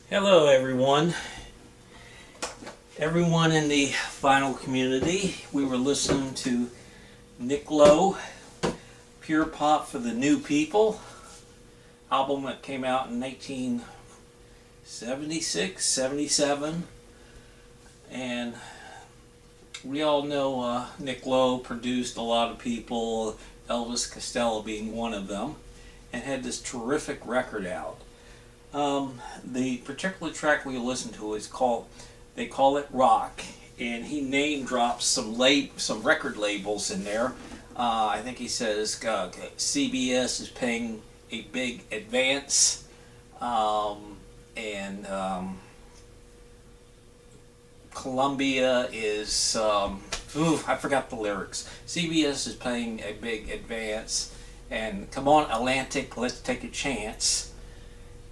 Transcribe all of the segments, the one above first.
Hello everyone. Everyone in the vinyl community, we were listening to Nick Lowe, Pure Pop for the New People, album that came out in 1976, 77, and we all know Nick Lowe produced a lot of people, Elvis Costello being one of them, and had this terrific record out. The particular track we listen to is called, they call it Rock, and he name drops some record labels in there. I think he says CBS is paying a big advance, and Columbia is, I forgot the lyrics. CBS is paying a big advance, and come on Atlantic, let's take a chance.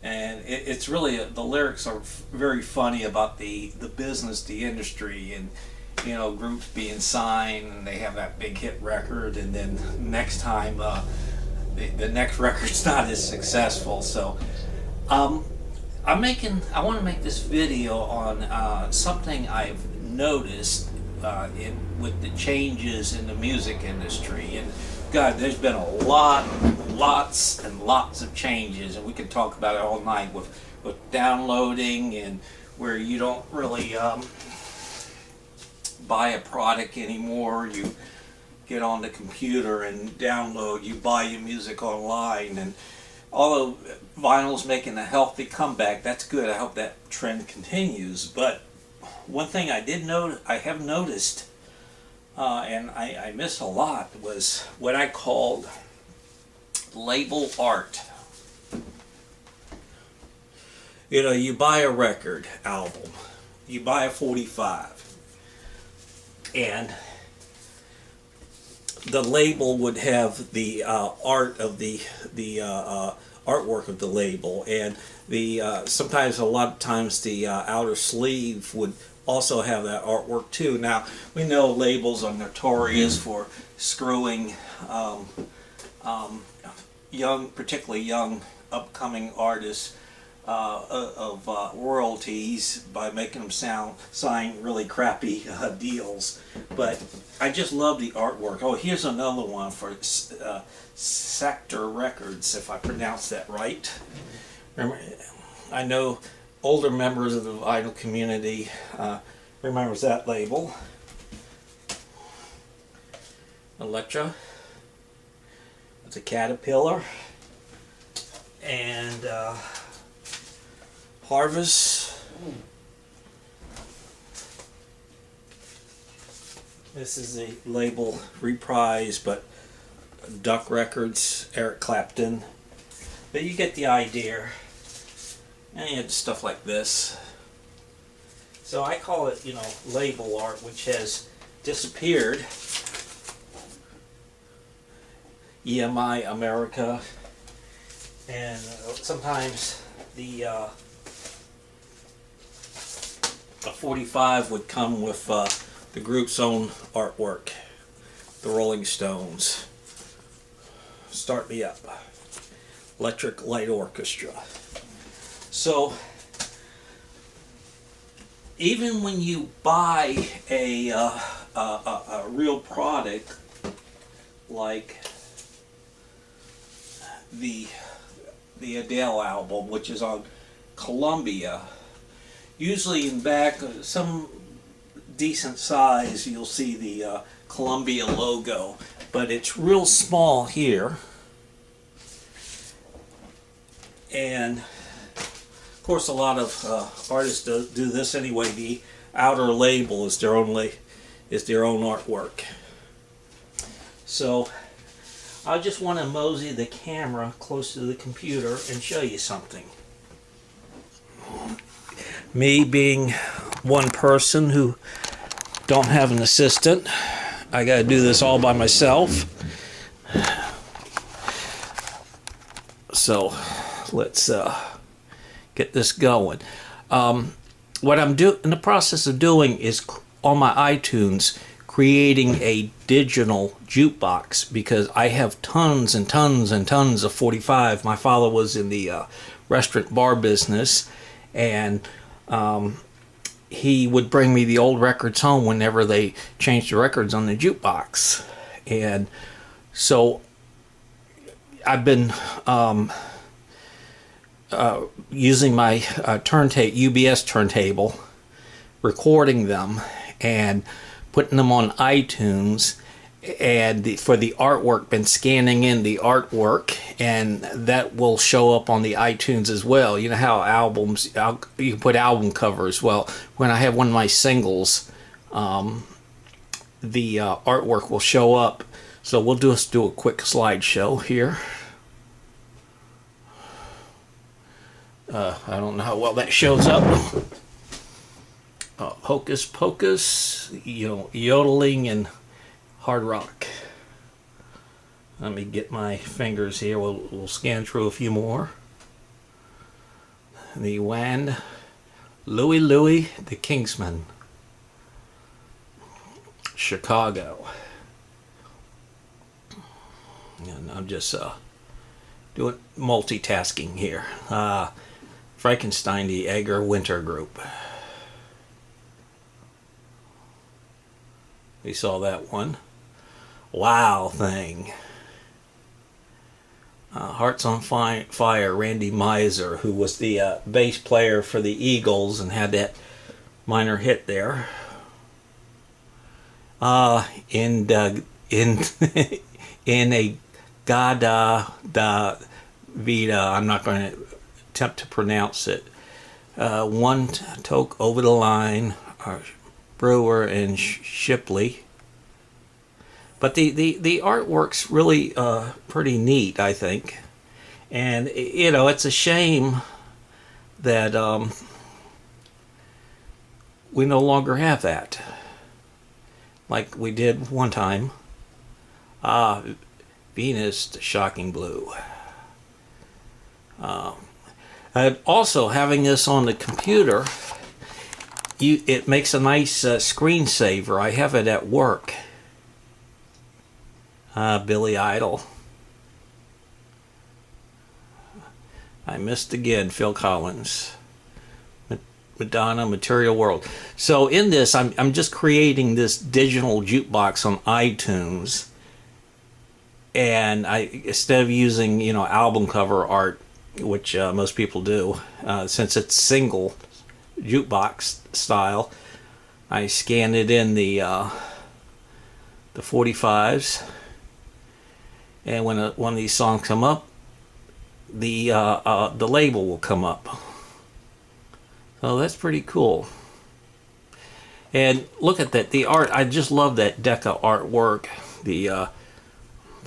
And it's really, the lyrics are very funny about the business, the industry, and you know, groups being signed and they have that big hit record, and then next time the next record's not as successful. So I want to make this video on something I've noticed with the changes in the music industry. And God, there's been lots and lots of changes, and we could talk about it all night with downloading, and where you don't really buy a product anymore. You get on the computer and download, you buy your music online, and although vinyl's making a healthy comeback, that's good. I hope that trend continues. But one thing I have noticed, and I miss a lot, was what I called label art. You know, you buy a record album, you buy a 45, and the label would have the art of the artwork of the label, and sometimes, a lot of times, the outer sleeve would also have that artwork too. Now, we know labels are notorious for screwing particularly young upcoming artists of royalties by making them sign really crappy deals. But I just love the artwork. Oh, here's another one for Sector Records, if I pronounce that right. Remember, I know older members of the vinyl community remembers that label. Electra. It's a Caterpillar. And Harvest. This is a label reprise, but Duck Records, Eric Clapton. But you get the idea. And you have stuff like this. So I call it, you know, label art, which has disappeared. EMI America, and sometimes the 45 would come with the group's own artwork. The Rolling Stones, Start Me Up, Electric Light Orchestra. So even when you buy a real product like the Adele album, which is on Columbia, usually in back, some decent size, you'll see the Columbia logo, but it's real small here. And of course, a lot of artists do this anyway. The outer label is their own artwork. So I just want to mosey the camera close to the computer and show you something. Me being one person who don't have an assistant, I got to do this all by myself. So let's get this going. What I'm in the process of doing is on my iTunes creating a digital jukebox because I have tons and tons and tons of 45. My father was in the restaurant bar business, and he would bring me the old records home whenever they changed the records on the jukebox. And so I've been using my UBS turntable, recording them and putting them on iTunes, and for the artwork, been scanning in the artwork, and that will show up on the iTunes as well. You know how you can put album covers. Well, when I have one of my singles, the artwork will show up. So we'll just do a quick slideshow here. I don't know how well that shows up. Hocus Pocus, yodeling and hard rock. Let me get my fingers here. We'll scan through a few more. The Wand, Louie Louie, the Kingsman, Chicago. And I'm just doing multitasking here. Frankenstein, the Edgar Winter Group. We saw that one. Wow Thing. Hearts on Fire, Randy Meisner, who was the bass player for the Eagles and had that minor hit there. In a Gada da Vida, I'm not going to attempt to pronounce it. One toke over the line, Brewer and Shipley. But the artwork's really pretty neat, I think. And, it's a shame that we no longer have that. Like we did one time. Venus, the Shocking Blue. Also, having this on the computer, it makes a nice screensaver. I have it at work. Billy Idol. I missed again, Phil Collins. Madonna, Material World. So in this, I'm just creating this digital jukebox on iTunes, and instead of using album cover art, which most people do, since it's single jukebox style, I scan it in the 45s, and when one of these songs come up, the label will come up. So that's pretty cool. And look at that, the art. I just love that Decca artwork, the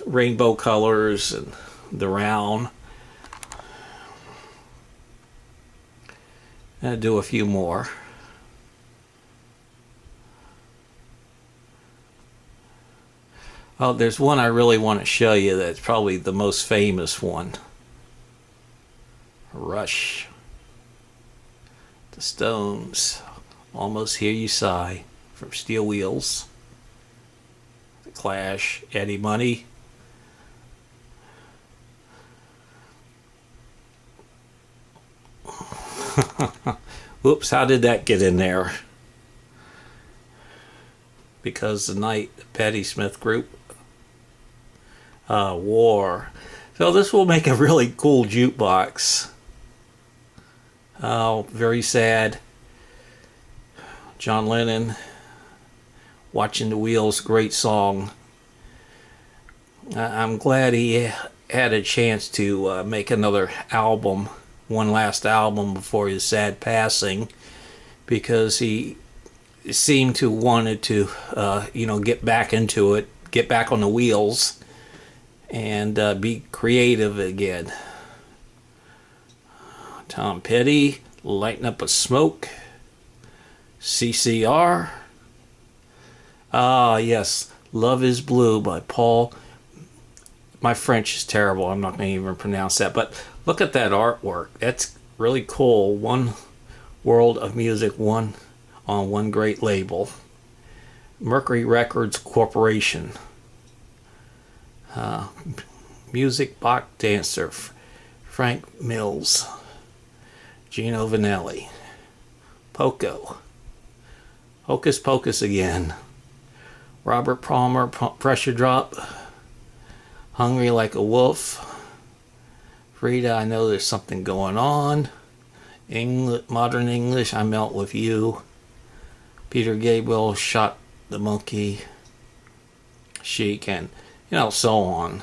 rainbow colors and the round. I'll do a few more. Oh, there's one I really want to show you that's probably the most famous one. Rush. The Stones. Almost Hear You Sigh from Steel Wheels. The Clash. Eddie Money. Whoops, how did that get in there? Because the Night, the Patti Smith Group. War. So this will make a really cool jukebox. Oh, very sad. John Lennon, Watching the Wheels, great song. I'm glad he had a chance to make another album, one last album before his sad passing, because he seemed to wanted to, get back into it, get back on the wheels, and be creative again. Tom Petty, Lighten Up a Smoke. CCR. Yes, Love is Blue by Paul. My French is terrible. I'm not going to even pronounce that. But look at that artwork. That's really cool. One world of music, one on one great label. Mercury Records Corporation. Music Bach Dancer, Frank Mills, Gino Vanelli. Poco, Hocus Pocus again, Robert Palmer, Pressure Drop, Hungry Like a Wolf, Frida, I Know There's Something Going On, Modern English, I Melt With You, Peter Gabriel, Shot the Monkey, Chic, and so on.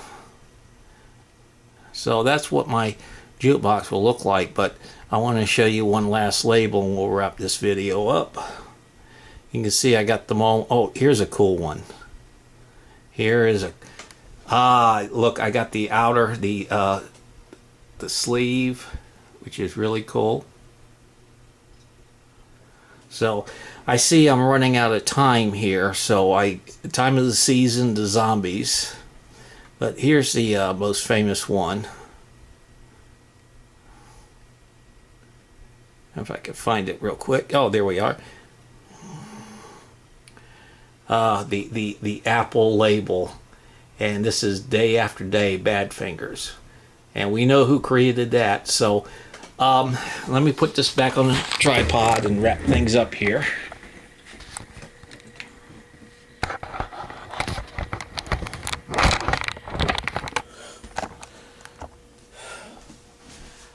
So that's what my jukebox will look like, but I want to show you one last label and we'll wrap this video up. You can see I got them all. Oh, here's a cool one. Here is a look, I got the outer, the sleeve, which is really cool. So I see I'm running out of time here, so time of the season, the zombies. But here's the most famous one. If I can find it real quick. Oh, there we are. The Apple label, and this is Day After Day, Badfingers, and we know who created that. So let me put this back on the tripod and wrap things up here.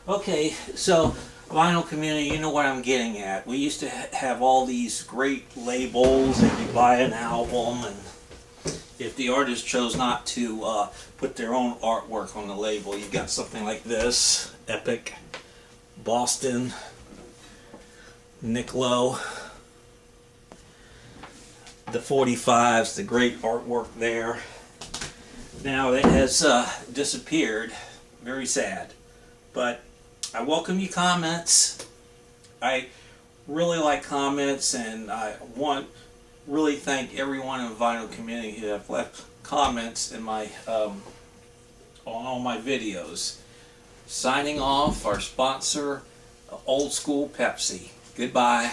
Okay, so vinyl community, you know what I'm getting at. We used to have all these great labels, and you buy an album, and if the artist chose not to put their own artwork on the label, you got something like this: Epic, Boston, Nick Lowe, the 45s, the great artwork there. Now it has disappeared. Very sad. But I welcome your comments. I really like comments, and I really thank everyone in the vinyl community who have left comments in my on all my videos. Signing off, our sponsor, Old School Pepsi. Goodbye.